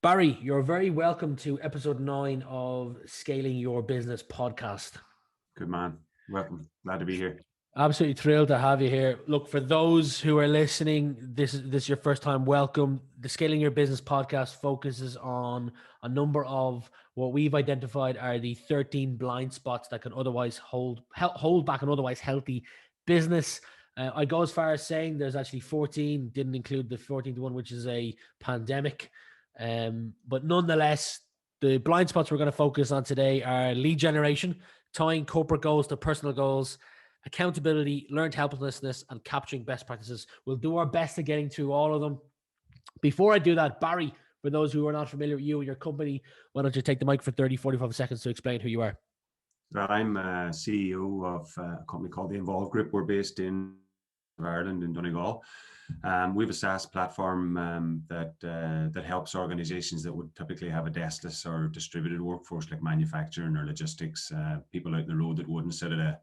Barry, you're very welcome to episode 9 of Scaling Your Business podcast. Good man. Welcome. Glad to be here. Absolutely thrilled to have you here. Look, for those who are listening, this is your first time. Welcome. The Scaling Your Business podcast focuses on a number of what we've identified are the 13 blind spots that can otherwise hold back an otherwise healthy business. I go as far as saying there's actually 14, didn't include the 14th one, which is a pandemic. But nonetheless, the blind spots we're going to focus on today are lead generation, tying corporate goals to personal goals, accountability, learned helplessness, and capturing best practices. We'll do our best at getting through all of them. Before I do that, Barry, for those who are not familiar with you and your company, why don't you take the mic for 30, 45 seconds to explain who you are? I'm CEO of a company called the Involve Group. We're based in Ireland, in Donegal. We have a SaaS platform that helps organizations that would typically have a deskless or distributed workforce like manufacturing or logistics, people out in the road that wouldn't sit at a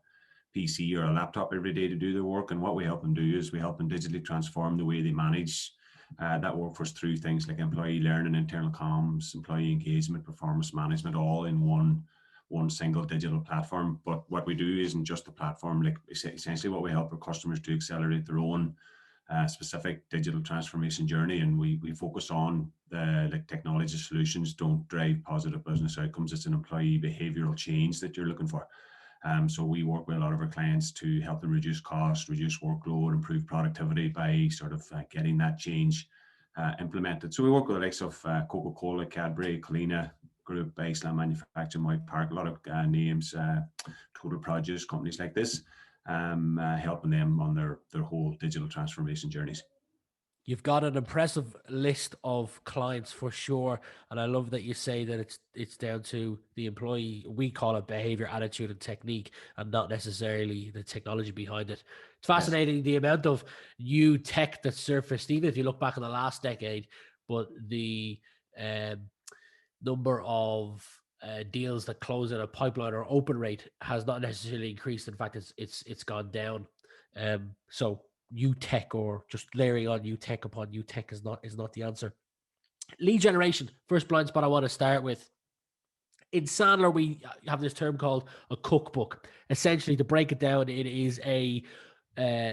PC or a laptop every day to do their work. And what we help them do is we help them digitally transform the way they manage that workforce through things like employee learning, internal comms, employee engagement, performance management, all in one single digital platform. But what we do isn't just the platform. Like essentially what we help our customers to accelerate their own specific digital transformation journey, and we focus on the technology solutions don't drive positive business outcomes. It's an employee behavioral change that you're looking for. So we work with a lot of our clients to help them reduce cost, reduce workload, improve productivity by sort of getting that change implemented. So we work with the likes of Coca-Cola, Cadbury, Kalina Group, Iceland Manufacturing, White Park, a lot of names, Total Produce, companies like this, helping them on their whole digital transformation journeys. You've got an impressive list of clients for sure. And I love that you say that it's down to the employee. We call it behavior, attitude, and technique, and not necessarily the technology behind it. It's fascinating, yes, the amount of new tech that surfaced, even if you look back in the last decade, but the number of deals that close in a pipeline or open rate has not necessarily increased. In fact, it's gone down. So new tech or just layering on new tech upon new tech is not the answer. Lead generation, first blind spot I want to start with. In Sandler, we have this term called a cookbook. Essentially, to break it down, it is a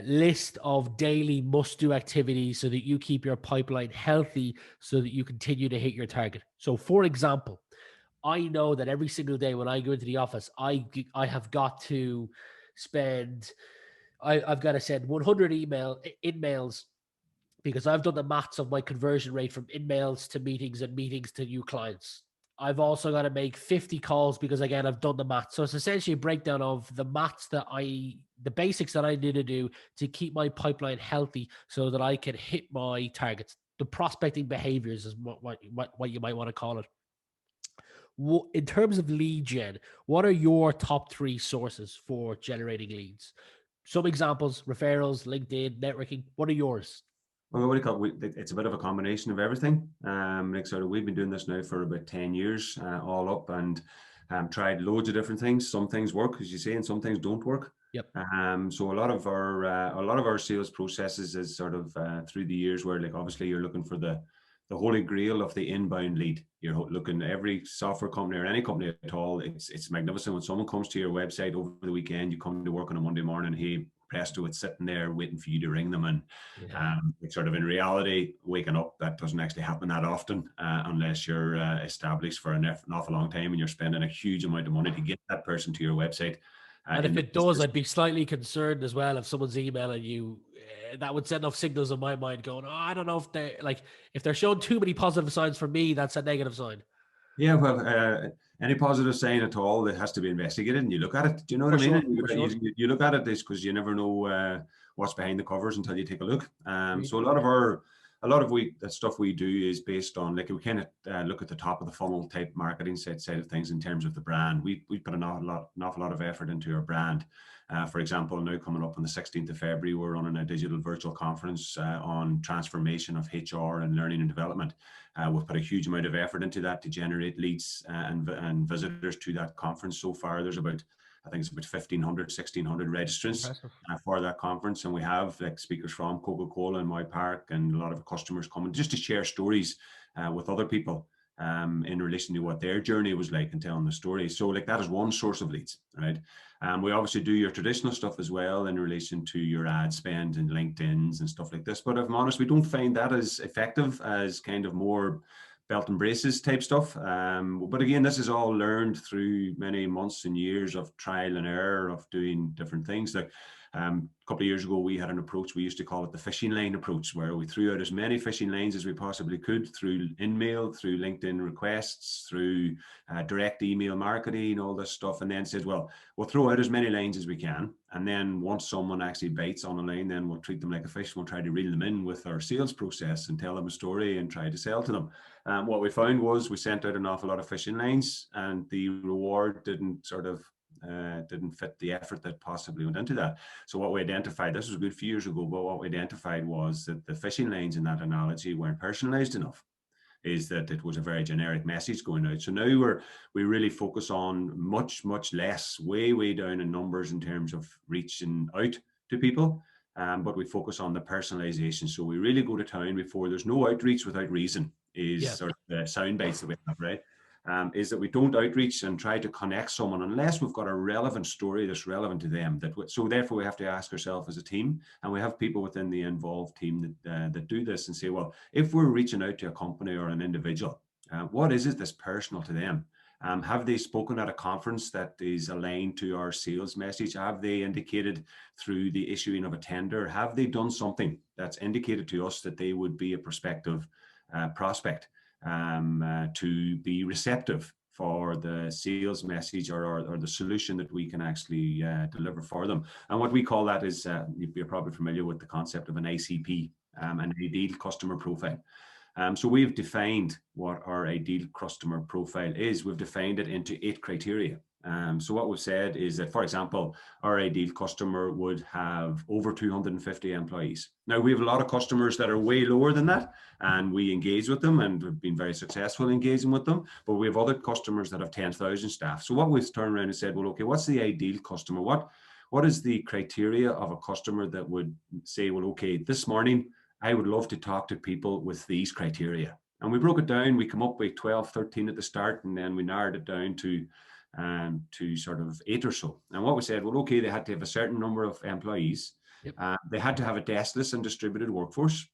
list of daily must-do activities so that you keep your pipeline healthy so that you continue to hit your target. So, for example, I know that every single day when I go into the office, I have got to spend... I've got to send 100 in-mails because I've done the maths of my conversion rate from in-mails to meetings and meetings to new clients. I've also got to make 50 calls because, again, I've done the maths. So it's essentially a breakdown of the maths the basics that I need to do to keep my pipeline healthy so that I can hit my targets. The prospecting behaviors is what you might want to call it. In terms of lead gen, what are your top 3 sources for generating leads? Some examples: referrals, LinkedIn, networking. What are yours? Well, what do you call it? It's a bit of a combination of everything. We've been doing this now for about 10 years, all up, and tried loads of different things. Some things work, as you say, and some things don't work. Yep. So a lot of our sales processes is sort of through the years where, like, obviously you're looking for the holy grail of the inbound lead. You're looking at every software company or any company at all. It's magnificent when someone comes to your website over the weekend. You come to work on a Monday morning. Hey, presto, it's sitting there waiting for you to ring them. And it's sort of, in reality, waking up, that doesn't actually happen that often unless you're established for an awful long time and you're spending a huge amount of money to get that person to your website. And if it does, I'd be slightly concerned as well if someone's emailing you. That would send off signals in my mind going, oh, I don't know if they're showing too many positive signs for me, that's a negative sign. Yeah, well, any positive sign at all that has to be investigated, and you look at it. Do you know what I mean? Sure. You look at it because you never know what's behind the covers until you take a look. So a lot of the stuff we do is based on, like, we kind of look at the top of the funnel type marketing side of things in terms of the brand. We put an awful lot of effort into our brand. For example, now coming up on the 16th of February, we're running a digital virtual conference on transformation of HR and learning and development. We've put a huge amount of effort into that to generate leads and visitors to that conference. So far, there's about 1,500, 1,600 registrants for that conference. And we have, like, speakers from Coca-Cola and White Park and a lot of customers coming just to share stories with other people in relation to what their journey was like and telling the story. So like that is one source of leads, right? We obviously do your traditional stuff as well in relation to your ad spend and LinkedIn's and stuff like this. But if I'm honest, we don't find that as effective as kind of more belt and braces type stuff. But again, this is all learned through many months and years of trial and error of doing different things. Like a couple of years ago, we had an approach, we used to call it the fishing line approach, where we threw out as many fishing lines as we possibly could through InMail, through LinkedIn requests, through direct email marketing, all this stuff, and then said, well, we'll throw out as many lines as we can. And then once someone actually bites on a line, then we'll treat them like a fish. We'll try to reel them in with our sales process and tell them a story and try to sell to them. What we found was we sent out an awful lot of fishing lines, and the reward didn't fit the effort that possibly went into that. So what we identified, this was a good few years ago, but what we identified was that the fishing lines in that analogy weren't personalized enough, is that it was a very generic message going out. So now we really focus on much less, way down in numbers in terms of reaching out to people, but we focus on the personalization. So we really go to town before. There's no outreach without reason, is sort of the sound bites that we have, right? Is that we don't outreach and try to connect someone unless we've got a relevant story that's relevant to them. So therefore we have to ask ourselves as a team, and we have people within the involved team that do this and say, well, if we're reaching out to a company or an individual, what is it that's personal to them? Have they spoken at a conference that is aligned to our sales message? Have they indicated through the issuing of a tender? Have they done something that's indicated to us that they would be a prospective prospect? To be receptive for the sales message or the solution that we can actually deliver for them. And what we call that is, you're probably familiar with the concept of an ICP, an ideal customer profile. So we've defined what our ideal customer profile is. We've defined it into 8 criteria. So what we've said is that, for example, our ideal customer would have over 250 employees. Now, we have a lot of customers that are way lower than that, and we engage with them and have been very successful engaging with them. But we have other customers that have 10,000 staff. So what we've turned around and said, well, okay, what's the ideal customer? What is the criteria of a customer that would say, well, okay, this morning, I would love to talk to people with these criteria. And we broke it down. We come up with 12, 13 at the start, and then we narrowed it down to sort of 8 or so. And what we said, well, okay, they had to have a certain number of employees. Yep. They had to have a deskless and distributed workforce,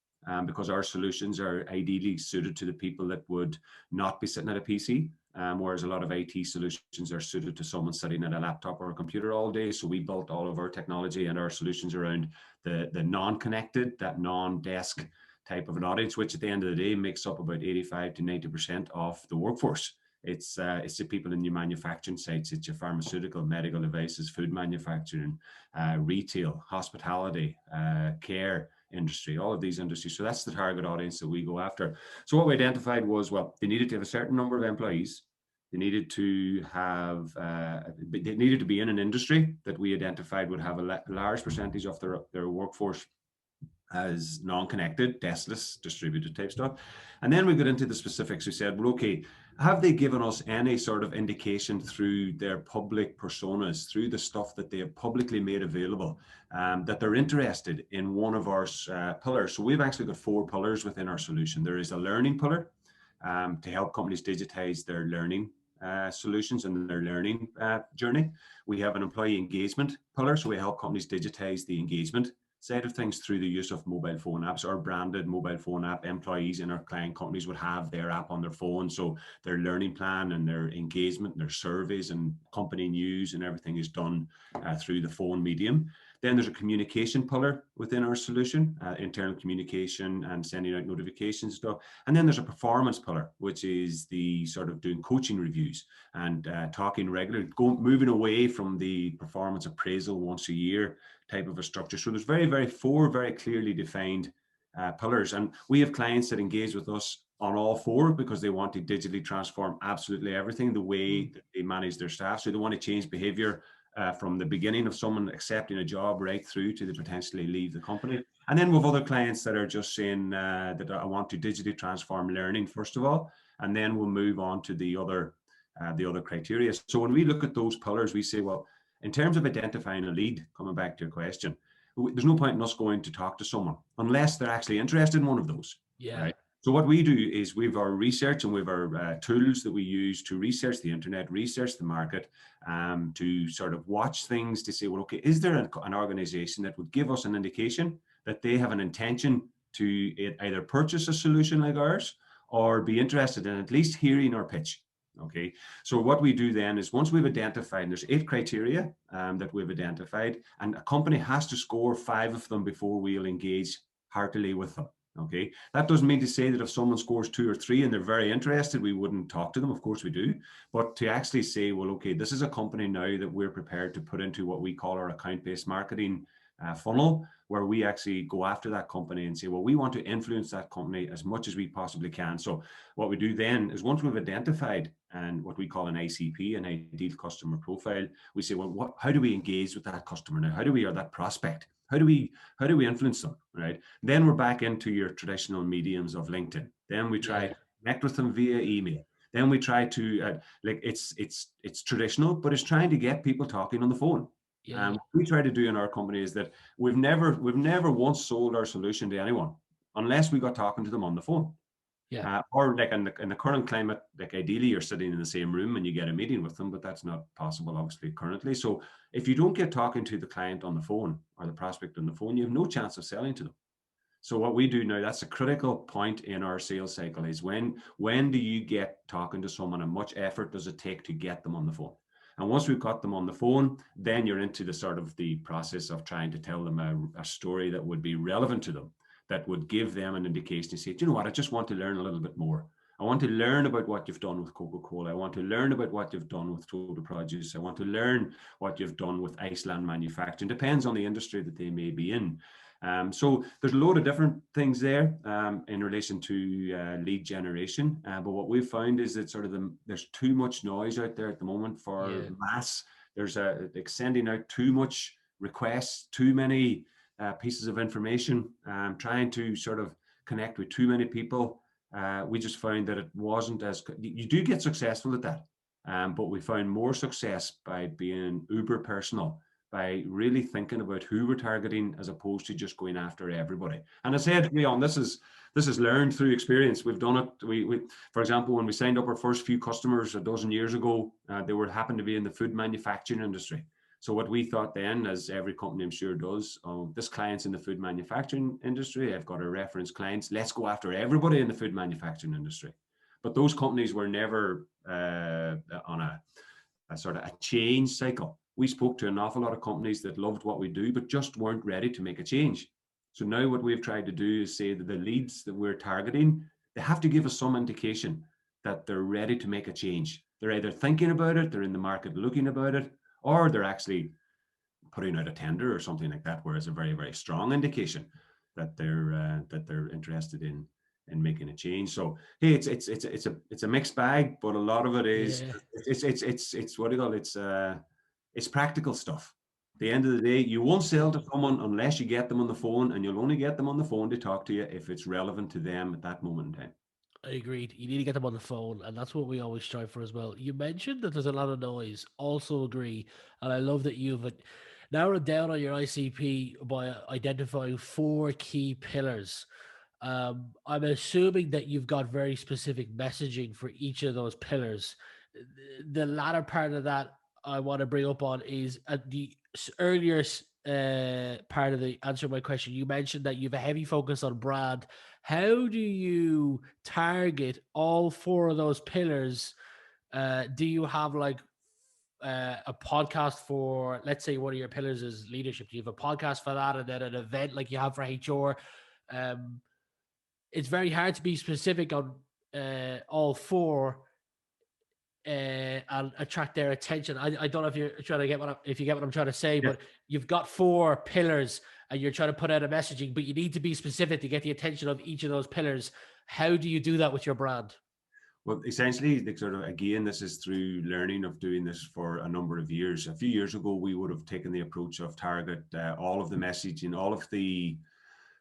because our solutions are ideally suited to the people that would not be sitting at a PC, whereas a lot of IT solutions are suited to someone sitting at a laptop or a computer all day. So we built all of our technology and our solutions around the non-connected, that non-desk type of an audience, which at the end of the day makes up about 85 to 90% of the workforce. It's the people in your manufacturing sites, it's your pharmaceutical, medical devices, food manufacturing, retail, hospitality, care industry, all of these industries. So that's the target audience that we go after. So what we identified was, well, they needed to have a certain number of employees. They needed to have, they needed to be in an industry that we identified would have a large percentage of their workforce as non-connected, deskless, distributed type stuff. And then we got into the specifics. We said, well, okay, have they given us any sort of indication through their public personas, through the stuff that they have publicly made available, that they're interested in one of our pillars? So we've actually got 4 pillars within our solution. There is a learning pillar to help companies digitize their learning solutions and their learning journey. We have an employee engagement pillar, so we help companies digitize the engagement side of things through the use of mobile phone apps. Our branded mobile phone app, employees in our client companies would have their app on their phone, so their learning plan and their engagement, their surveys and company news and everything is done through the phone medium. Then there's a communication pillar within our solution, internal communication and sending out notifications and stuff. And then there's a performance pillar, which is the sort of doing coaching reviews and talking regularly, moving away from the performance appraisal once a year type of a structure. So there's 4 very clearly defined pillars. And we have clients that engage with us on all 4 because they want to digitally transform absolutely everything, the way that they manage their staff. So they want to change behavior from the beginning of someone accepting a job right through to they potentially leave the company. And then we have other clients that are just saying that I want to digitally transform learning first of all, and then we'll move on to the other criteria. So when we look at those pillars, we say, well, in terms of identifying a lead, coming back to your question, there's no point in us going to talk to someone unless they're actually interested in one of those. Yeah. Right? So what we do is we've our research and we've our tools that we use to research the internet, research the market, to sort of watch things to say, well, okay, is there an organization that would give us an indication that they have an intention to either purchase a solution like ours or be interested in at least hearing our pitch? Okay, so what we do then is once we've identified, and there's 8 criteria that we've identified, and a company has to score 5 of them before we'll engage heartily with them. Okay, that doesn't mean to say that if someone scores 2 or 3 and they're very interested, we wouldn't talk to them. Of course we do. But to actually say, well, okay, this is a company now that we're prepared to put into what we call our account-based marketing funnel, where we actually go after that company and say, well, we want to influence that company as much as we possibly can. So what we do then is once we've identified and what we call an ICP, an ideal customer profile, we say, well, how do we engage with that customer now? How do we, or that prospect? How do we influence them, right? Then we're back into your traditional mediums of LinkedIn. Then we try to connect with them via email. Then we try to like it's traditional, but it's trying to get people talking on the phone. What we try to do in our company is that we've never once sold our solution to anyone unless we got talking to them on the phone. Or like in the current climate, like ideally you're sitting in the same room and you get a meeting with them, but that's not possible obviously currently. So if you don't get talking to the client on the phone or the prospect on the phone, you have no chance of selling to them. So what we do now, that's a critical point in our sales cycle, is when do you get talking to someone and much effort does it take to get them on the phone? And once we've got them on the phone, then you're into the sort of the process of trying to tell them a story that would be relevant to them, that would give them an indication to say, do you know what, I just want to learn a little bit more. I want to learn about what you've done with Coca-Cola. I want to learn about what you've done with Total Produce. I want to learn what you've done with Iceland Manufacturing. Depends on the industry that they may be in. So there's a load of different things there in relation to lead generation. But what we've found is that sort of there's too much noise out there at the moment for mass. There's sending out too much requests, too many pieces of information, trying to sort of connect with too many people. We just found that it wasn't as, you do get successful at that, but we found more success by being uber personal, by really thinking about who we're targeting as opposed to just going after everybody. And I said, Rian, this is learned through experience. We've done it. We for example, when we signed up our first few customers a dozen years ago, they happened to be in the food manufacturing industry. So what we thought then, as every company I'm sure does, this client's in the food manufacturing industry, I've got a reference clients, let's go after everybody in the food manufacturing industry. But those companies were never on a sort of a change cycle. We spoke to an awful lot of companies that loved what we do, but just weren't ready to make a change. So now what we've tried to do is say that the leads that we're targeting, they have to give us some indication that they're ready to make a change. They're either thinking about it, they're in the market looking about it, or they're actually putting out a tender or something like that, where it's a very, very strong indication that they're interested in making a change. So hey, it's a mixed bag, but a lot of it is it's what do you call it? It's practical stuff. At the end of the day, you won't sell to someone unless you get them on the phone, and you'll only get them on the phone to talk to you if it's relevant to them at that moment in time. I agreed. You need to get them on the phone, and that's what we always strive for as well. You mentioned that there's a lot of noise. Also agree, and I love that you've narrowed down on your ICP by identifying 4 key pillars. I'm assuming that you've got very specific messaging for each of those pillars. The latter part of that I want to bring up on is at the earlier part of the answer to my question. You mentioned that you have a heavy focus on brand. How do you target all 4 of those pillars? Do you have like a podcast for, let's say one of your pillars is leadership? Do you have a podcast for that, and then an event like you have for HR? It's very hard to be specific on all 4 and attract their attention. I don't know if you're trying to get if you get what I'm trying to say, but you've got 4 pillars and you're trying to put out a messaging, but you need to be specific to get the attention of each of those pillars. How do you do that with your brand? Well, essentially, the sort of, again, this is through learning of doing this for a number of years. A few years ago, we would have taken the approach of target all of the messaging, all of the,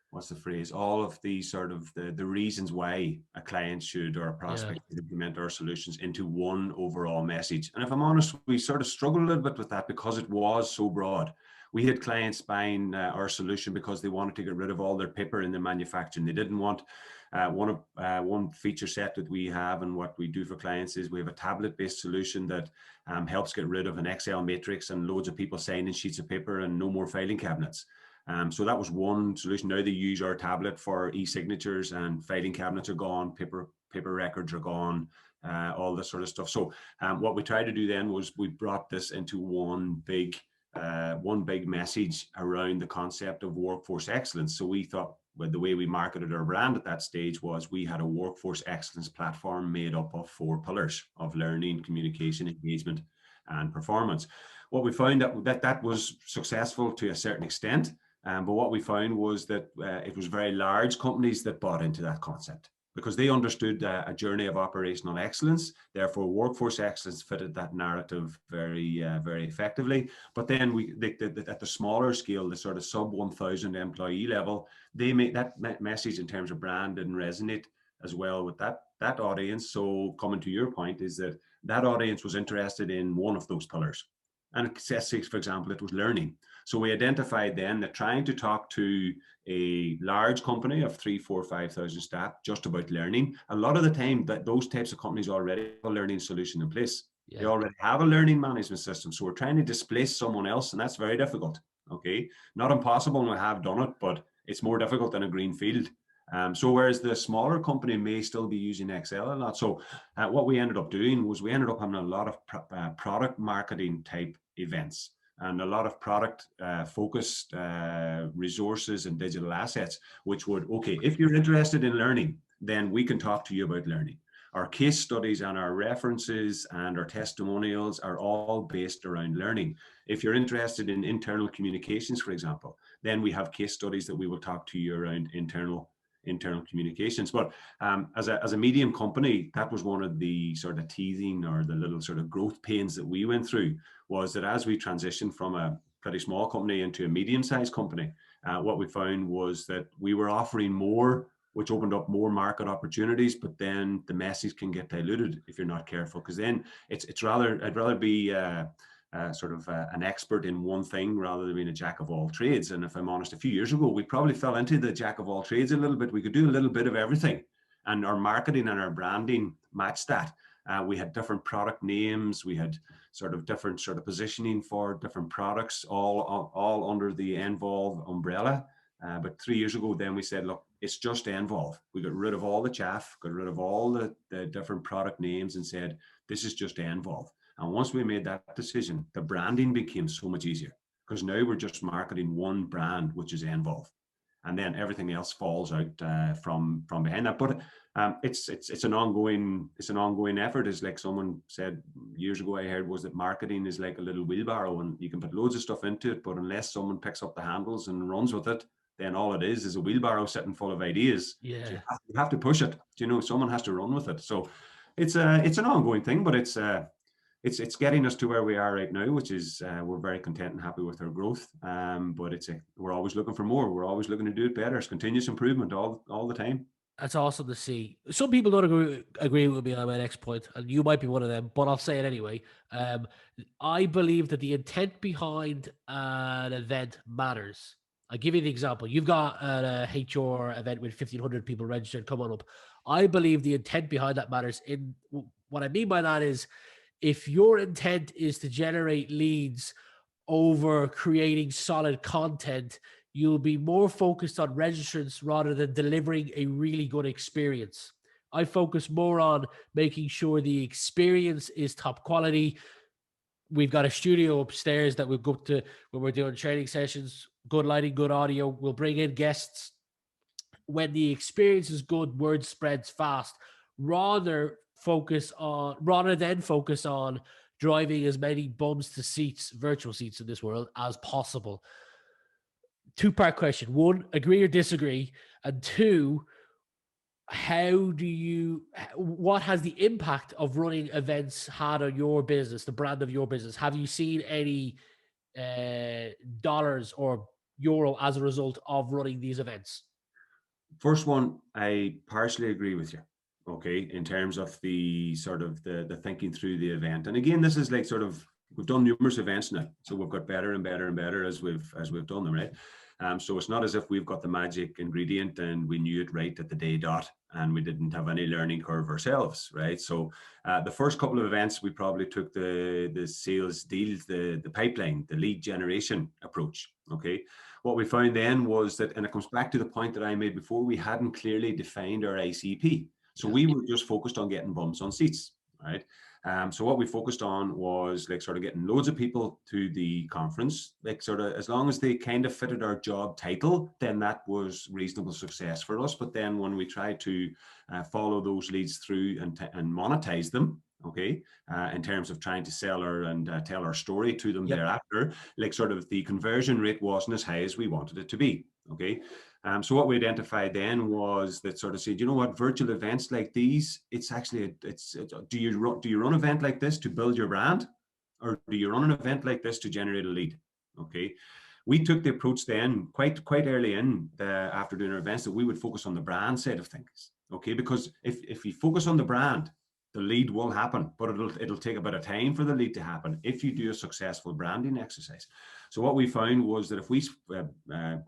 what's the phrase, all of the sort of the reasons why a client should or a prospect should implement our solutions into one overall message. And if I'm honest, we sort of struggled a little bit with that because it was so broad. We had clients buying our solution because they wanted to get rid of all their paper in their manufacturing. They didn't want One feature set that we have and what we do for clients is we have a tablet-based solution that helps get rid of an Excel matrix and loads of people signing sheets of paper and no more filing cabinets. So that was one solution. Now they use our tablet for e-signatures, and filing cabinets are gone, paper records are gone, all this sort of stuff. So what we tried to do then was we brought this into one big message around the concept of workforce excellence. So we thought, well, the way we marketed our brand at that stage was we had a workforce excellence platform made up of 4 pillars of learning, communication, engagement, and performance. What we found that was successful to a certain extent. But what we found was that it was very large companies that bought into that concept because they understood a journey of operational excellence. Therefore, workforce excellence fitted that narrative very effectively. But then at the smaller scale, the sort of sub 1,000 employee level, they made that message in terms of brand didn't resonate as well with that audience. So coming to your point is that audience was interested in one of those pillars. And for example, it was learning. So we identified then that trying to talk to a large company of 3, 4, 5,000 staff just about learning, a lot of the time that those types of companies already have a learning solution in place. Yeah. They already have a learning management system. So we're trying to displace someone else, and that's very difficult. Okay, not impossible, and we have done it, but it's more difficult than a green field. So whereas the smaller company may still be using Excel a lot. So what we ended up doing was we ended up having a lot of product marketing type events and a lot of product focused resources and digital assets, which would, okay, if you're interested in learning, then we can talk to you about learning. Our case studies and our references and our testimonials are all based around learning. If you're interested in internal communications, for example, then we have case studies that we will talk to you around internal communications. But as a medium company, that was one of the sort of teething or the little sort of growth pains that we went through, was that as we transitioned from a pretty small company into a medium-sized company, what we found was that we were offering more, which opened up more market opportunities, but then the message can get diluted if you're not careful, because then I'd rather be an expert in one thing rather than being a jack of all trades. And if I'm honest, a few years ago, we probably fell into the jack of all trades a little bit. We could do a little bit of everything, and our marketing and our branding matched that. We had different product names. We had different positioning for different products, all under the Envolve umbrella. But 3 years ago, then we said, look, it's just Envolve. We got rid of all the chaff, got rid of all the different product names, and said, this is just Envolve. And once we made that decision, the branding became so much easier, because now we're just marketing one brand, which is Envolve, and then everything else falls out from behind that. But it's an ongoing effort. It's like someone said years ago, I heard, was that marketing is like a little wheelbarrow, and you can put loads of stuff into it, but unless someone picks up the handles and runs with it, then all it is a wheelbarrow sitting full of ideas. Yeah, so you have to push it. Someone has to run with it. So it's an ongoing thing, but it's getting us to where we are right now, which is we're very content and happy with our growth. But we're always looking for more. We're always looking to do it better. It's continuous improvement all the time. That's awesome to see. Some people don't agree with me on my next point, and you might be one of them, but I'll say it anyway. I believe that the intent behind an event matters. I'll give you the example. You've got a HR event with 1,500 people registered. Come on up. I believe the intent behind that matters. What I mean by that is, if your intent is to generate leads over creating solid content, you'll be more focused on registrants rather than delivering a really good experience. I focus more on making sure the experience is top quality. We've got a studio upstairs that we'll go to when we're doing training sessions, good lighting, good audio. We'll bring in guests. When the experience is good, word spreads fast. Rather than focus on driving as many bums to seats, virtual seats in this world, as possible. Two-part question. One, agree or disagree? And two, what has the impact of running events had on your business, the brand of your business? Have you seen any dollars or euro as a result of running these events? First one, I partially agree with you. Okay, in terms of the the thinking through the event. And again, this is like we've done numerous events now, so we've got better and better and better as we've done them, right? So it's not as if we've got the magic ingredient and we knew it right at the day dot and we didn't have any learning curve ourselves, right? So the first couple of events, we probably took the sales deals, the pipeline, the lead generation approach. Okay. What we found then was that, and it comes back to the point that I made before, we hadn't clearly defined our ICP. So we were just focused on getting bums on seats, right? So what we focused on was like sort of getting loads of people to the conference, like sort of as long as they kind of fitted our job title, then that was reasonable success for us. But then when we tried to follow those leads through and monetize them, okay, in terms of trying to sell and tell our story to them thereafter, like sort of the conversion rate wasn't as high as we wanted it to be, okay. So what we identified then was that sort of said, you know what, virtual events like these, it's actually, do you run an event like this to build your brand, or do you run an event like this to generate a lead? Okay. We took the approach then quite early in after doing our events that we would focus on the brand side of things. Okay, because if you focus on the brand, the lead will happen, but it'll take a bit of time for the lead to happen if you do a successful branding exercise. So what we found was that if we,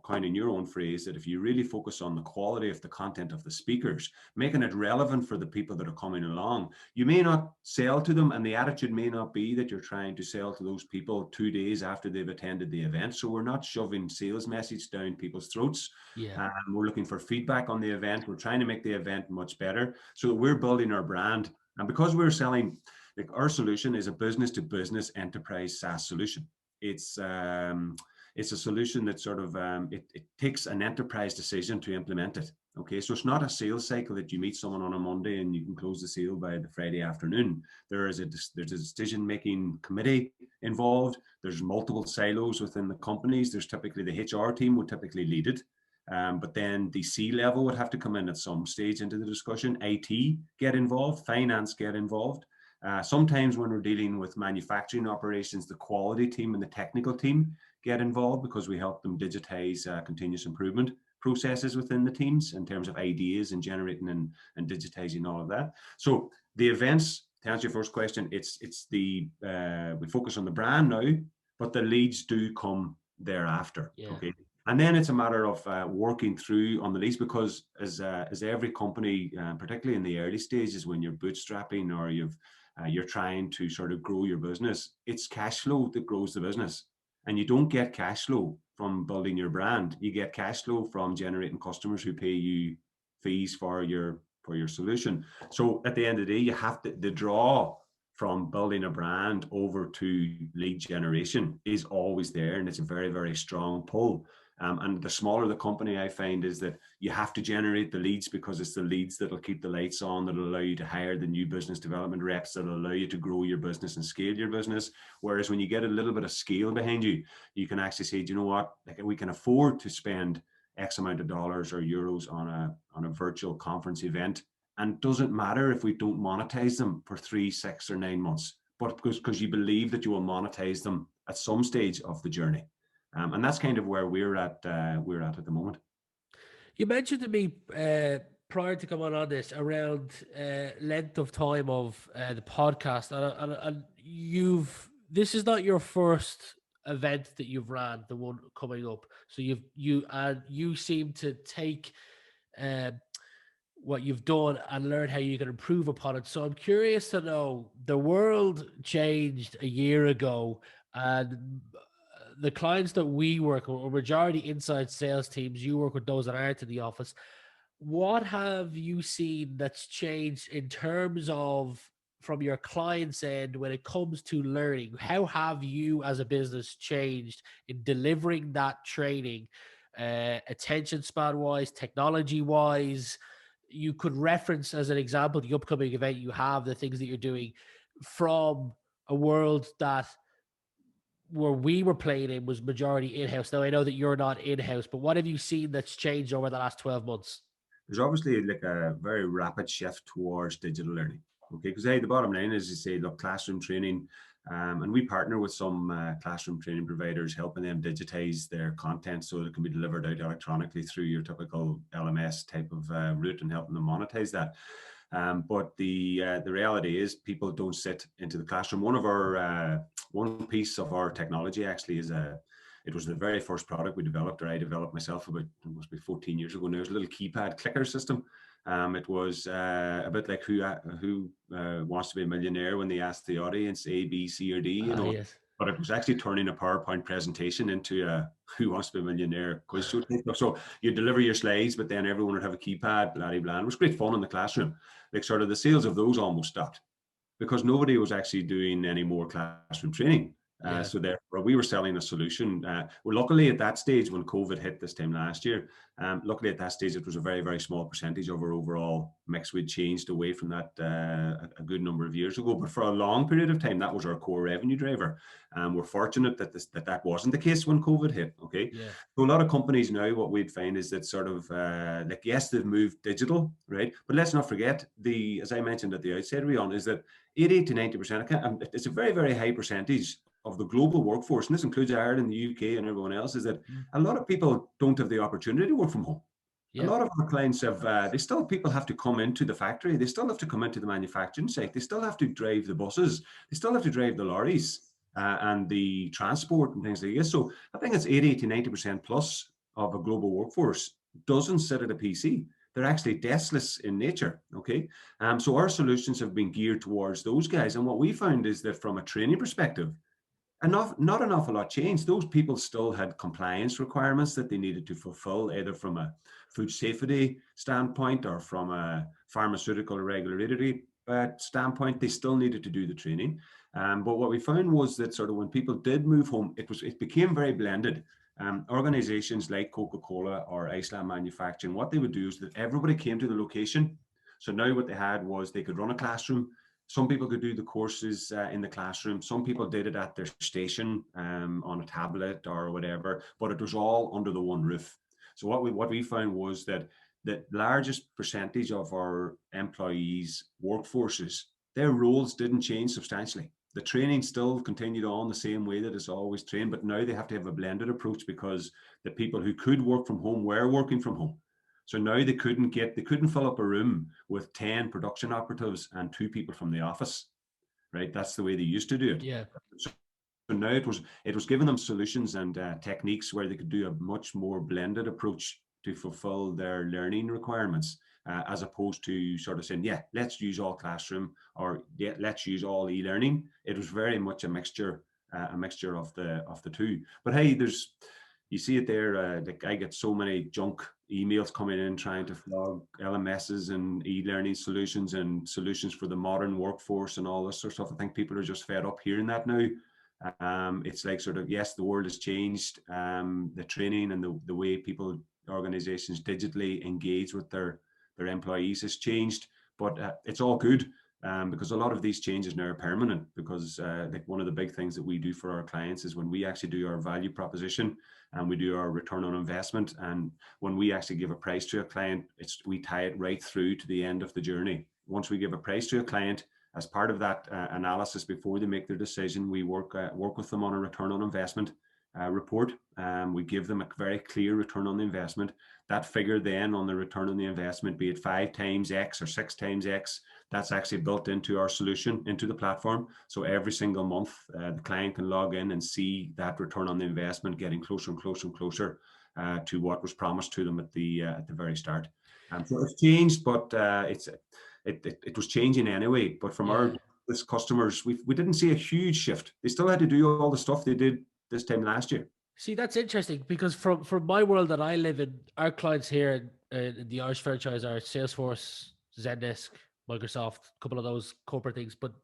coining your own phrase, that if you really focus on the quality of the content of the speakers, making it relevant for the people that are coming along, you may not sell to them, and the attitude may not be that you're trying to sell to those people 2 days after they've attended the event. So we're not shoving sales message down people's throats. We're looking for feedback on the event. We're trying to make the event much better so that we're building our brand. And because we're selling, like our solution is a business to business enterprise SaaS solution. It's a solution that sort of, it takes an enterprise decision to implement it. Okay, so it's not a sales cycle that you meet someone on a Monday and you can close the sale by the Friday afternoon. There's a decision-making committee involved. There's multiple silos within the companies. There's typically the HR team would typically lead it. But then the C-level would have to come in at some stage into the discussion. IT get involved, finance get involved. Sometimes when we're dealing with manufacturing operations, the quality team and the technical team get involved because we help them digitize continuous improvement processes within the teams in terms of ideas and generating and digitizing all of that. So the events, to answer your first question, we focus on the brand now, but the leads do come thereafter. Okay. And then it's a matter of working through on the leads, because as every company, particularly in the early stages when you're bootstrapping or you're trying to sort of grow your business, it's cash flow that grows the business. And you don't get cash flow from building your brand. You get cash flow from generating customers who pay you fees for your solution. So at the end of the day, you have to, the draw from building a brand over to lead generation is always there, and it's a very, very strong pull. And the smaller the company, I find, is that you have to generate the leads, because it's the leads that'll keep the lights on, that'll allow you to hire the new business development reps, that'll allow you to grow your business and scale your business. Whereas when you get a little bit of scale behind you, you can actually say, do you know what, like, we can afford to spend X amount of dollars or euros on a virtual conference event. And it doesn't matter if we don't monetize them for 3, 6, or 9 months, but because you believe that you will monetize them at some stage of the journey. And that's kind of where we're at the moment. You mentioned to me prior to coming on this around length of time of the podcast, and this is not your first event that you've ran, the one coming up. So you seem to take what you've done and learn how you can improve upon it. So I'm curious to know, the world changed a year ago, and the clients that we work with, or majority inside sales teams, you work with those that aren't in the office. What have you seen that's changed in terms of from your client's end when it comes to learning? How have you as a business changed in delivering that training, attention span wise, technology wise? You could reference as an example the upcoming event you have, the things that you're doing from a world that where we were playing in was majority in-house. Now I know that you're not in-house, but what have you seen that's changed over the last 12 months? There's obviously like a very rapid shift towards digital learning. Okay, because the bottom line is, you say, look, classroom training, and we partner with some classroom training providers, helping them digitize their content so that it can be delivered out electronically through your typical LMS type of route, and helping them monetize that. But the reality is, people don't sit into the classroom. One piece of our technology actually it was the very first product we developed, or I developed myself, about, it must be 14 years ago now. It was a little keypad clicker system. It was a bit like who wants to be a millionaire when they asked the audience A, B, C, or D, you Ah, know. yes. But it was actually turning a PowerPoint presentation into a who wants to be a millionaire quiz show. So you deliver your slides, but then everyone would have a keypad, blah, blah, blah. It was great fun in the classroom. Like sort of the sales of those almost stopped because nobody was actually doing any more classroom training. Yeah. So therefore, we were selling a solution. Well, luckily at that stage, when COVID hit this time last year, luckily at that stage, it was a very, very small percentage of our overall mix. We'd changed away from that a good number of years ago. But for a long period of time, that was our core revenue driver. We're fortunate that that wasn't the case when COVID hit. Okay. Yeah. So a lot of companies now, what we'd find is that sort of like, yes, they've moved digital, right? But let's not forget as I mentioned at the outset, Rian, is that 80 to 90%, it's a very, very high percentage of the global workforce, and this includes Ireland, the UK, and everyone else, is that Mm. a lot of people don't have the opportunity to work from home. A Yeah. lot of our clients have, people have to come into the factory. They still have to come into the manufacturing site. They still have to drive the buses. They still have to drive the lorries and the transport and things like this. So I think it's 80 to 90% plus of a global workforce doesn't sit at a PC. They're actually deskless in nature. Okay. So our solutions have been geared towards those guys. And what we found is that from a training perspective, not an awful lot changed. Those people still had compliance requirements that they needed to fulfill, either from a food safety standpoint or from a pharmaceutical regulatory standpoint. They still needed to do the training. But what we found was that sort of when people did move home, it became very blended. Organizations like Coca-Cola or Iceland Manufacturing, what they would do is that everybody came to the location. So now what they had was they could run a classroom. Some people could do the courses in the classroom. Some people did it at their station on a tablet or whatever, but it was all under the one roof. So what we found was that the largest percentage of our employees' workforces, their roles didn't change substantially. The training still continued on the same way that it's always trained, but now they have to have a blended approach because the people who could work from home were working from home. So now they couldn't fill up a room with 10 production operatives and 2 people from the office, right? That's the way they used to do it. Yeah. So now it was giving them solutions and techniques where they could do a much more blended approach to fulfill their learning requirements, as opposed to sort of saying, yeah, let's use all classroom or yeah, let's use all e-learning. It was very much a mixture of the two. But hey, you see it there. Like I get so many junk emails coming in trying to flog LMSs and e-learning solutions and solutions for the modern workforce and all this sort of stuff. I think people are just fed up hearing that now. It's like sort of, yes, the world has changed. The training and the way organizations digitally engage with their employees has changed, but it's all good. Because a lot of these changes now are permanent, because like one of the big things that we do for our clients is when we actually do our value proposition and we do our return on investment, and when we actually give a price to a client, we tie it right through to the end of the journey. Once we give a price to a client, as part of that analysis before they make their decision, we work with them on a return on investment report. We give them a very clear return on the investment. That figure then on the return on the investment, be it 5 times X or 6 times X, that's actually built into our solution, into the platform. So every single month, the client can log in and see that return on the investment getting closer and closer and closer to what was promised to them at the very start. So it's changed, but it was changing anyway. But from Yeah. this customers, we didn't see a huge shift. They still had to do all the stuff they did this time last year. See, that's interesting because from my world that I live in, our clients here in the Irish franchise are Salesforce, Zendesk, Microsoft, a couple of those corporate things, but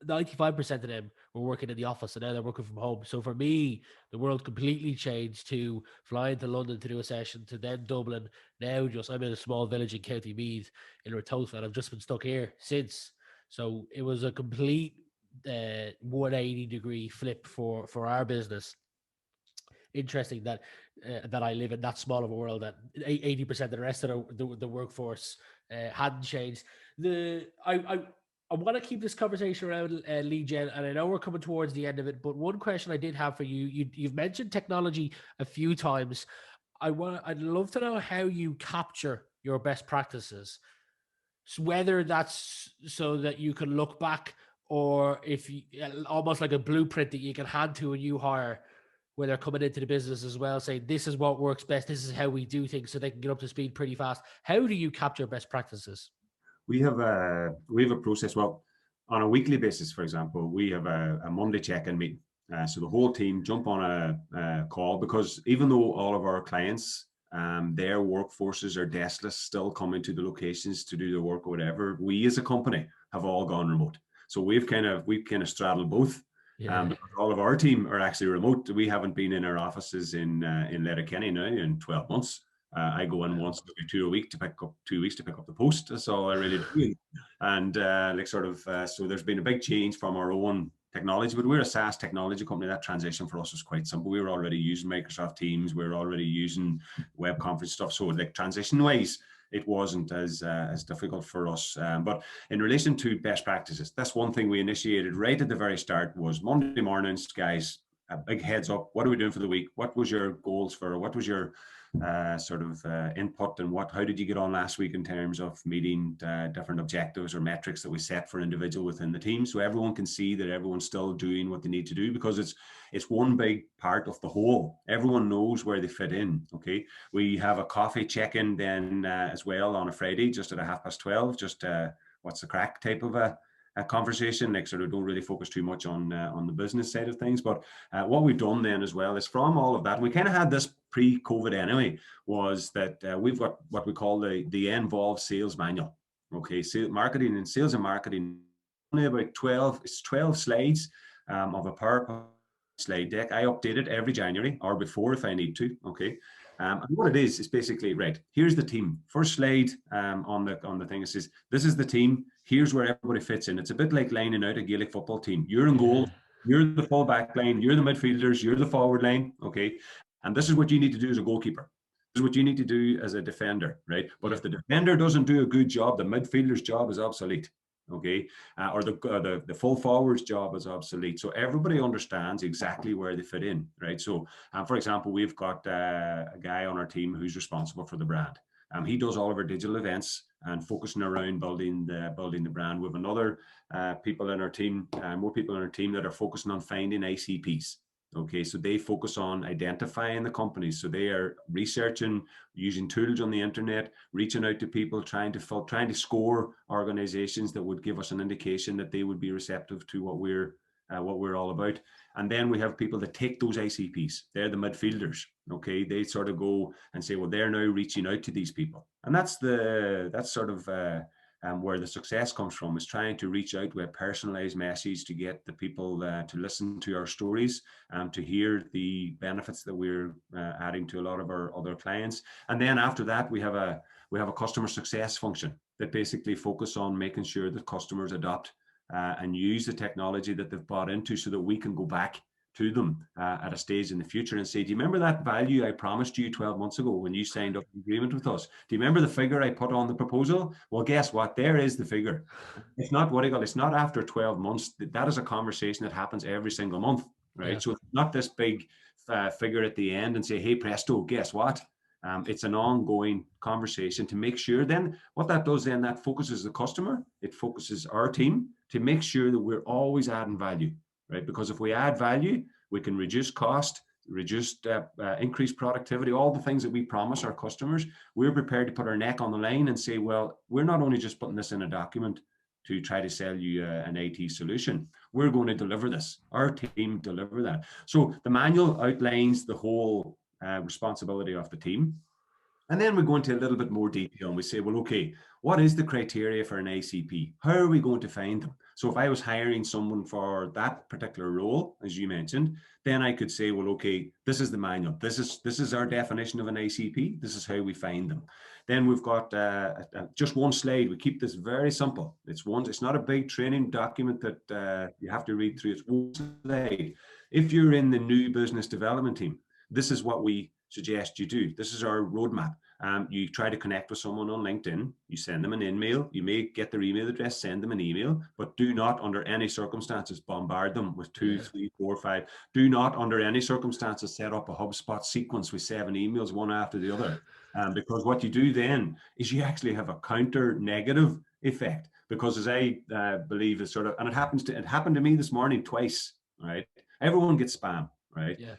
95% of them were working in the office and now they're working from home. So for me, the world completely changed to flying to London to do a session, to then Dublin. Now I'm in a small village in County Meath in Rotova, and I've just been stuck here since. So it was a complete 180-degree flip for our business. Interesting that I live in that small of a world, that 80% of the rest of the workforce hadn't changed. I want to keep this conversation around lead gen, and I know we're coming towards the end of it, but one question I did have for you've mentioned technology a few times. I'd love to know how you capture your best practices, so whether that's so that you can look back, or if you, almost like a blueprint that you can hand to a new hire. where they're coming into the business as well, saying this is what works best, this is how we do things, so they can get up to speed pretty fast. How do you capture best practices? We have a process. Well, on a weekly basis, for example, we have a Monday check-in meeting. So the whole team jump on a call, because even though all of our clients, their workforces are deskless, still coming to the locations to do their work or whatever, we as a company have all gone remote. So we've kind of straddled both. Yeah. Because all of our team are actually remote. We haven't been in our offices in Letterkenny now in 12 months. I go in once every 2 weeks to pick up 2 weeks to pick up the post. That's all I really do. And so there's been a big change from our own technology, but we're a SaaS technology company. That transition for us was quite simple. We were already using Microsoft Teams. We were already using web conference stuff. So like transition wise, it wasn't as difficult for us. But in relation to best practices, that's one thing we initiated right at the very start. Was Monday mornings, guys, a big heads up. What are we doing for the week? What was your goals for? What was your input, and how did you get on last week in terms of meeting different objectives or metrics that we set for individual within the team, so everyone can see that everyone's still doing what they need to do, because it's one big part of the whole. Everyone knows where they fit in. Okay, we have a coffee check-in then as well on a Friday, just at 12:30, just what's the crack type of a conversation, like sort of don't really focus too much on the business side of things. But what we've done then as well is, from all of that, we kind of had this pre-COVID anyway, was that we've got what we call the Involved Sales Manual. Okay, sales and marketing, only about 12 slides of a PowerPoint slide deck. I update it every January or before if I need to. Okay. And what it is basically, right, here's the team. First slide on the thing, it says, this is the team. Here's where everybody fits in. It's a bit like lining out a Gaelic football team. You're in goal, you're the full back line, you're the midfielders, you're the forward line, okay? And this is what you need to do as a goalkeeper. This is what you need to do as a defender, right? But if the defender doesn't do a good job, the midfielder's job is obsolete. Okay, or the full forward's job is obsolete. So everybody understands exactly where they fit in, right? So, for example, we've got a guy on our team who's responsible for the brand. He does all of our digital events and focusing around building the brand. We have another people in our team, more people in our team that are focusing on finding ICPs. Okay, so they focus on identifying the companies. So they are researching, using tools on the internet, reaching out to people, trying to score organizations that would give us an indication that they would be receptive to what we're all about. And then we have people that take those ICPs. They're the midfielders. Okay, they sort of go and say, well, they're now reaching out to these people, and that's sort of where the success comes from, is trying to reach out with a personalized message to get the people to listen to our stories, to hear the benefits that we're adding to a lot of our other clients. And then after that, we have a customer success function that basically focus on making sure that customers adopt and use the technology that they've bought into, so that we can go back to them at a stage in the future and say, do you remember that value I promised you 12 months ago when you signed up an agreement with us? Do you remember the figure I put on the proposal? Well, guess what? There is the figure. It's not it's not after 12 months. That is a conversation that happens every single month, right? Yeah. So it's not this big figure at the end and say, hey, presto, guess what? It's an ongoing conversation to make sure then what that does then, that focuses the customer, it focuses our team to make sure that we're always adding value, right? Because if we add value, we can reduce cost, increase productivity, all the things that we promise our customers. We're prepared to put our neck on the line and say, well, we're not only just putting this in a document to try to sell you an IT solution. We're going to deliver this. Our team deliver that. So the manual outlines the whole responsibility of the team. And then we go into a little bit more detail and we say, well, okay, what is the criteria for an ICP? How are we going to find them? So if I was hiring someone for that particular role, as you mentioned, then I could say, well, okay, this is the manual. This is our definition of an ICP. This is how we find them. Then we've got just one slide. We keep this very simple. It's not a big training document that you have to read through. It's one slide. If you're in the new business development team, this is what we suggest you do. This is our roadmap. You try to connect with someone on LinkedIn. You send them an email. You may get their email address, send them an email, but do not under any circumstances bombard them with 2, 3, 4, 5. Do not under any circumstances set up a HubSpot sequence with 7 emails, one after the other. Because what you do then is you actually have a counter negative effect. Because as I believe is sort of, and it happened to me this morning twice, right? Everyone gets spam. right? Yeah.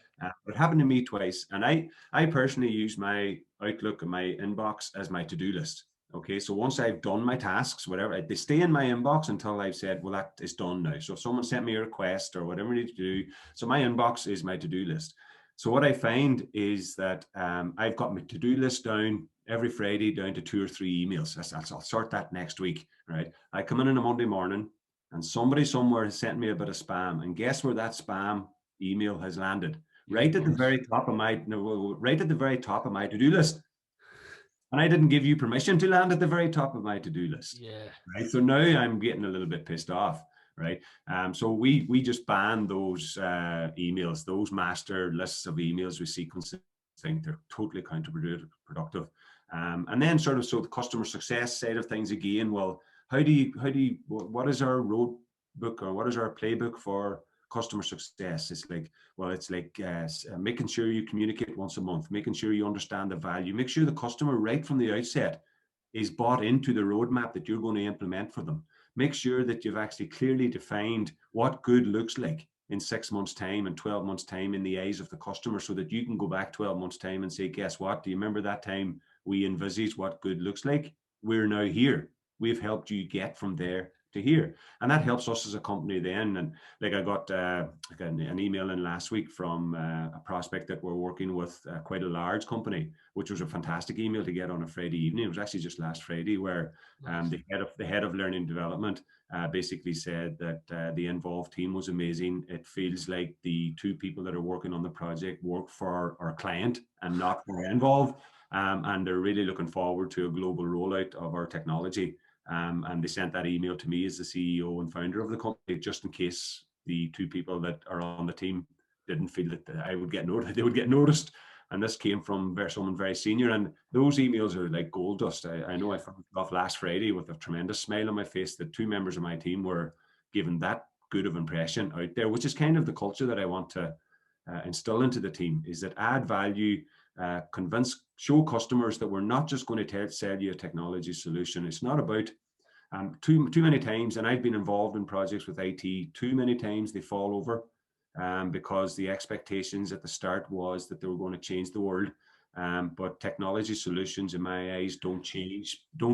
It happened to me twice. And I personally use my Outlook and my inbox as my to-do list. Okay, so once I've done my tasks, whatever, they stay in my inbox until I've said, well, that is done now. So if someone sent me a request or whatever I need to do, so my inbox is my to-do list. So what I find is that I've got my to-do list down every Friday down to 2 or 3 emails. I'll sort that next week, right? I come in on a Monday morning and somebody somewhere has sent me a bit of spam, and guess where that spam email has landed? Your Right at the inbox. very top of my no, right at the very top of my to-do list. And I didn't give you permission to land at the very top of my to-do list. Yeah. Right. So now I'm getting a little bit pissed off. Right. So we just ban those emails, those master lists of emails we sequence. Think they're totally counterproductive. And then sort of, so the customer success side of things again, well, what is our road book, or what is our playbook for customer success? It's like, well, it's like making sure you communicate once a month, making sure you understand the value, make sure the customer right from the outset is bought into the roadmap that you're going to implement for them. Make sure that you've actually clearly defined what good looks like in 6 months' time and 12 months' time in the eyes of the customer, so that you can go back 12 months' time and say, guess what? Do you remember that time we envisaged what good looks like? We're now here. We've helped you get from there to here. And that helps us as a company then. And like I got an email in last week from a prospect that we're working with, quite a large company, which was a fantastic email to get on a Friday evening. It was actually just last Friday, where Nice. the head of learning development basically said that the involved team was amazing. It feels like the two people that are working on the project work for our client and not for involved. And they're really looking forward to a global rollout of our technology. And they sent that email to me as the CEO and founder of the company, just in case the two people that are on the team didn't feel that I would get noticed, they would get noticed. And this came from someone very senior. And those emails are like gold dust. I know I found it off last Friday with a tremendous smile on my face that 2 members of my team were given that good of impression out there, which is kind of the culture that I want to instill into the team, is that add value, show customers that we're not just going to sell you a technology solution. It's not about too many times, and I've been involved in projects with IT, too many times they fall over because the expectations at the start was that they were going to change the world. But technology solutions, in my eyes, don't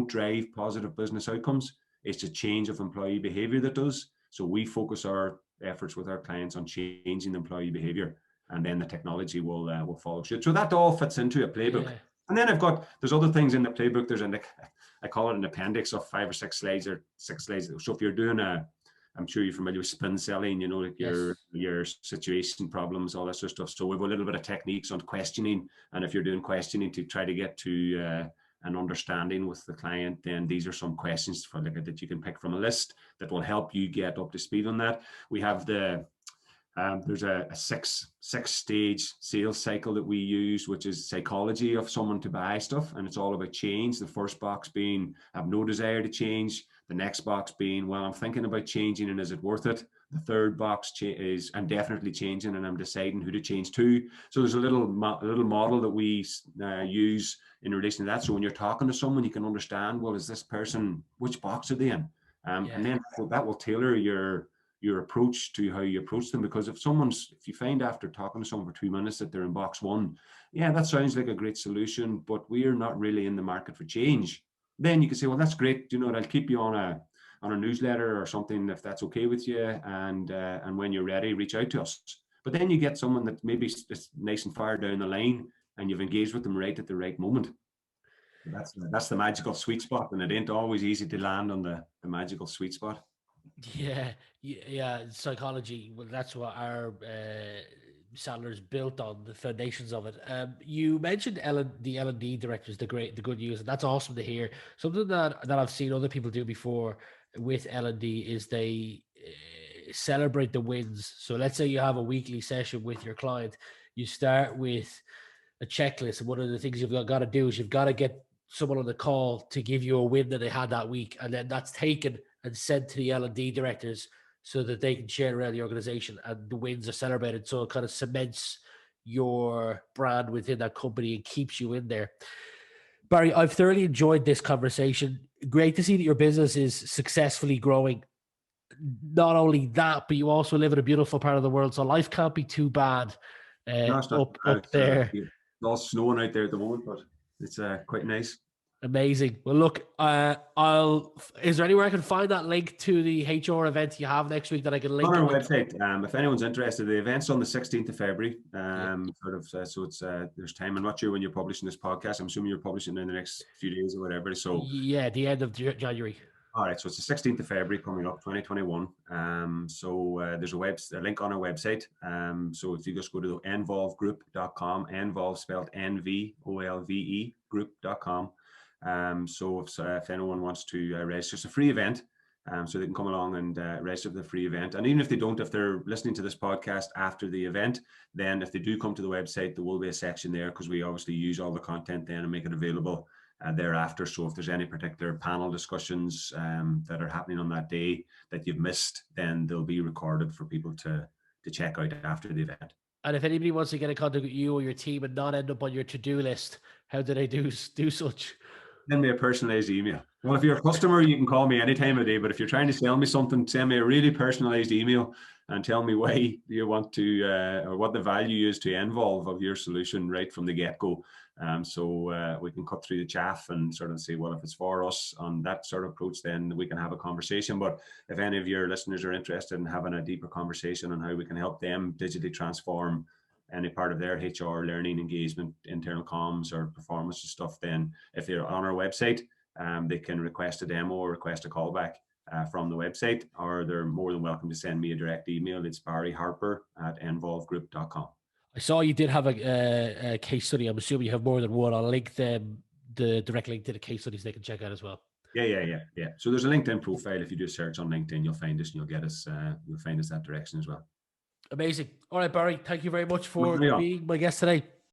drive positive business outcomes. It's a change of employee behavior that does. So we focus our efforts with our clients on changing the employee behavior, and then the technology will follow suit. So that all fits into a playbook. Yeah. And then there's other things in the playbook. I call it an appendix of 5 or 6 slides or 6 slides. So if you're doing I'm sure you're familiar with spin selling, like Yes. your situation problems, all that sort of stuff. So we have a little bit of techniques on questioning. And if you're doing questioning to try to get to an understanding with the client, then these are some questions that you can pick from a list that will help you get up to speed on that. We have there's a six-stage sales cycle that we use, which is psychology of someone to buy stuff, and it's all about change. The first box being, I have no desire to change. The next box being, well, I'm thinking about changing, and is it worth it? The third box is, I'm definitely changing, and I'm deciding who to change to. So there's a little model that we use in relation to that. So when you're talking to someone, you can understand, well, is this person, which box are they in? Yeah. And then that will tailor your approach to how you approach them. Because if you find after talking to someone for 2 minutes that they're in box 1, yeah, that sounds like a great solution, but we're not really in the market for change, then you can say, well, that's great. I'll keep you on a newsletter or something if that's okay with you. And when you're ready, reach out to us. But then you get someone that maybe is nice and far down the line, and you've engaged with them right at the right moment. That's the magical sweet spot, and it ain't always easy to land on the magical sweet spot. Yeah. Psychology. Well, that's what our Sandler's built on, the foundations of it. You mentioned the L&D directors, the good news, and that's awesome to hear. Something that I've seen other people do before with L&D is they celebrate the wins. So let's say you have a weekly session with your client. You start with a checklist, and one of the things you've got to do is you've got to get someone on the call to give you a win that they had that week, and then that's taken and sent to the L&D directors so that they can share around the organization, and the wins are celebrated. So it kind of cements your brand within that company and keeps you in there. Barry, I've thoroughly enjoyed this conversation. Great to see that your business is successfully growing. not only that, but you also live in a beautiful part of the world, so life can't be too bad No, it's not bad. up there. It's all snowing out there at the moment, but it's quite nice. Amazing. Well, look, is there anywhere I can find that link to the HR event you have next week that I can link On our in website, if anyone's interested, the event's on the 16th of February. Yeah. So it's there's time. I'm not sure when you're publishing this podcast. I'm assuming you're publishing in the next few days or whatever. So yeah, the end of January. all right, so it's the 16th of February coming up, 2021. There's a link on our website. So if you just go to envolvegroup.com, envolve spelled NVOLVE group.com. So if anyone wants to register, it's a free event. So they can come along and register for the free event. And even if they don't, if they're listening to this podcast after the event, then if they do come to the website, there will be a section there because we obviously use all the content then and make it available thereafter. So if there's any particular panel discussions that are happening on that day that you've missed, then they'll be recorded for people to check out after the event. And if anybody wants to get in contact with you or your team and not end up on your to-do list, how do they do such? Send me a personalized email. Well, if you're a customer, you can call me any time of day. But if you're trying to sell me something, send me a really personalized email and tell me why you want to, or what the value is to Envolve of your solution right from the get-go. So we can cut through the chaff and sort of say, well, if it's for us on that sort of approach, then we can have a conversation. But if any of your listeners are interested in having a deeper conversation on how we can help them digitally transform any part of their HR, learning, engagement, internal comms, or performance and stuff, then if they're on our website, they can request a demo or request a callback from the website, or they're more than welcome to send me a direct email. It's barryharper@envolvegroup.com. I saw you did have a case study. I'm assuming you have more than one. I'll link them, the direct link to the case studies they can check out as well. Yeah. So there's a LinkedIn profile. If you do a search on LinkedIn, you'll find us and you'll get us. You'll find us that direction as well. Amazing. All right, Barry, thank you very much for being my guest today.